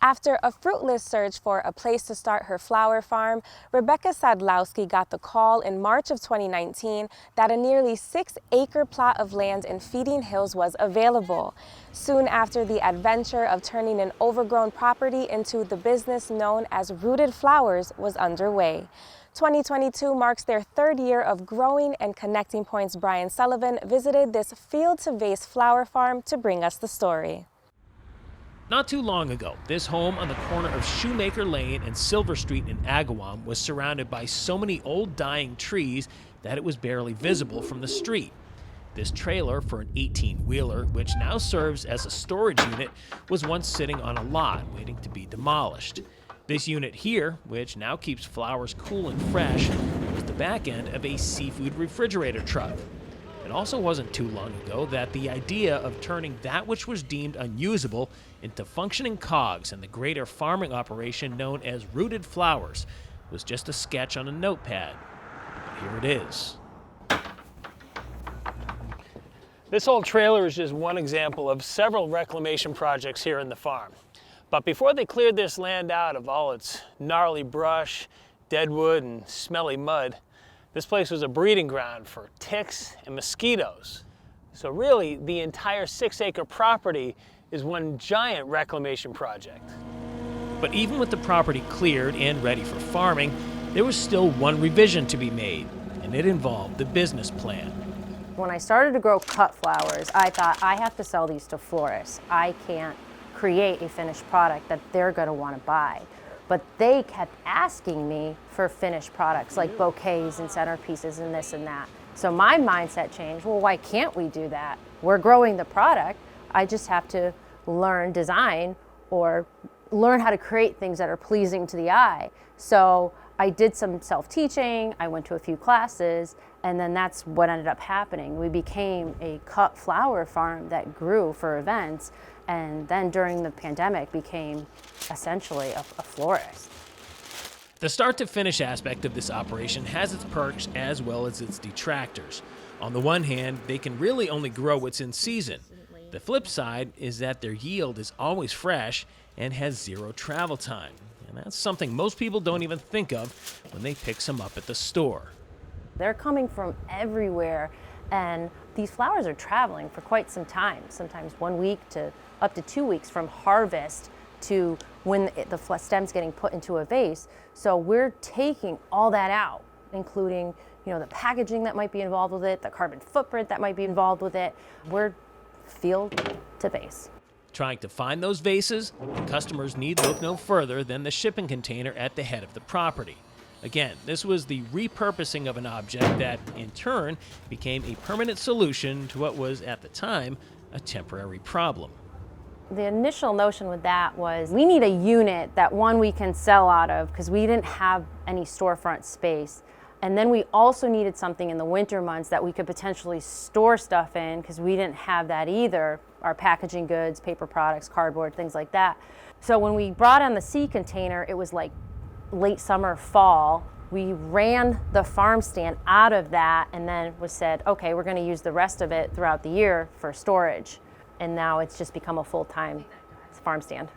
After a fruitless search for a place to start her flower farm, Rebecca Sadlowski got the call in March of 2019 that a nearly 6-acre plot of land in Feeding Hills was available. Soon after, the adventure of turning an overgrown property into the business known as Rooted Flowers was underway. 2022 marks their third year of growing, and Connecting Point's Brian Sullivan visited this Field-to-Vase flower farm to bring us the story. Not too long ago, this home on the corner of Shoemaker Lane and Silver Street in Agawam was surrounded by so many old dying trees that it was barely visible from the street. This trailer for an 18-wheeler, which now serves as a storage unit, was once sitting on a lot waiting to be demolished. This unit here, which now keeps flowers cool and fresh, was the back end of a seafood refrigerator truck. It also wasn't too long ago that the idea of turning that which was deemed unusable into functioning cogs in the greater farming operation known as Rooted Flowers was just a sketch on a notepad. But here it is. This old trailer is just one example of several reclamation projects here in the farm. But before they cleared this land out of all its gnarly brush, deadwood, and smelly mud, this place was a breeding ground for ticks and mosquitoes. So really, the entire 6-acre property is one giant reclamation project. But even with the property cleared and ready for farming, there was still one revision to be made, and it involved the business plan. When I started to grow cut flowers, I thought I have to sell these to florists. I can't create a finished product that they're going to want to buy. But they kept asking me for finished products like bouquets and centerpieces and this and that. So my mindset changed. Well, why can't we do that? We're growing the product. I just have to learn design or learn how to create things that are pleasing to the eye. So I did some self-teaching, I went to a few classes, and then that's what ended up happening. We became a cut flower farm that grew for events, and then during the pandemic became essentially a florist. The start-to-finish aspect of this operation has its perks as well as its detractors. On the one hand, they can really only grow what's in season. The flip side is that their yield is always fresh and has zero travel time. And that's something most people don't even think of when they pick some up at the store. They're coming from everywhere, and these flowers are traveling for quite some time, sometimes 1 week to up to 2 weeks from harvest to when the stem's getting put into a vase. So we're taking all that out, including the packaging that might be involved with it, the carbon footprint that might be involved with it. We're field to vase. Trying to find those vases, the customers need look no further than the shipping container at the head of the property. Again, this was the repurposing of an object that, in turn, became a permanent solution to what was, at the time, a temporary problem. The initial notion with that was we need a unit that, one, we can sell out of because we didn't have any storefront space. And then we also needed something in the winter months that we could potentially store stuff in because we didn't have that either. Our packaging goods, paper products, cardboard, things like that. So when we brought on the sea container, it was like late summer, fall. We ran the farm stand out of that and then said, okay, we're going to use the rest of it throughout the year for storage. And now it's just become a full-time farm stand.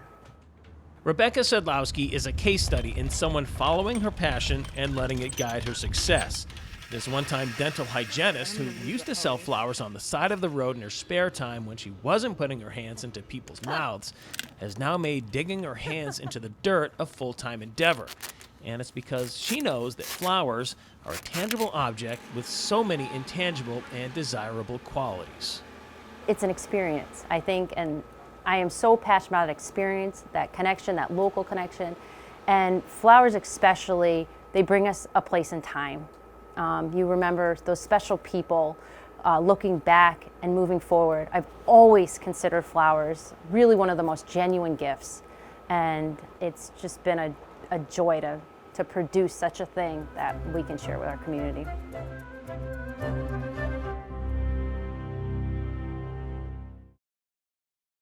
Rebecca Sadlowski is a case study in someone following her passion and letting it guide her success. This one-time dental hygienist who used to sell flowers on the side of the road in her spare time when she wasn't putting her hands into people's mouths has now made digging her hands into the dirt a full-time endeavor. And it's because she knows that flowers are a tangible object with so many intangible and desirable qualities. It's an experience, I think, and I am so passionate about that experience, that connection, that local connection. And flowers especially, they bring us a place in time. You remember those special people looking back and moving forward. I've always considered flowers really one of the most genuine gifts. And it's just been a joy to produce such a thing that we can share with our community.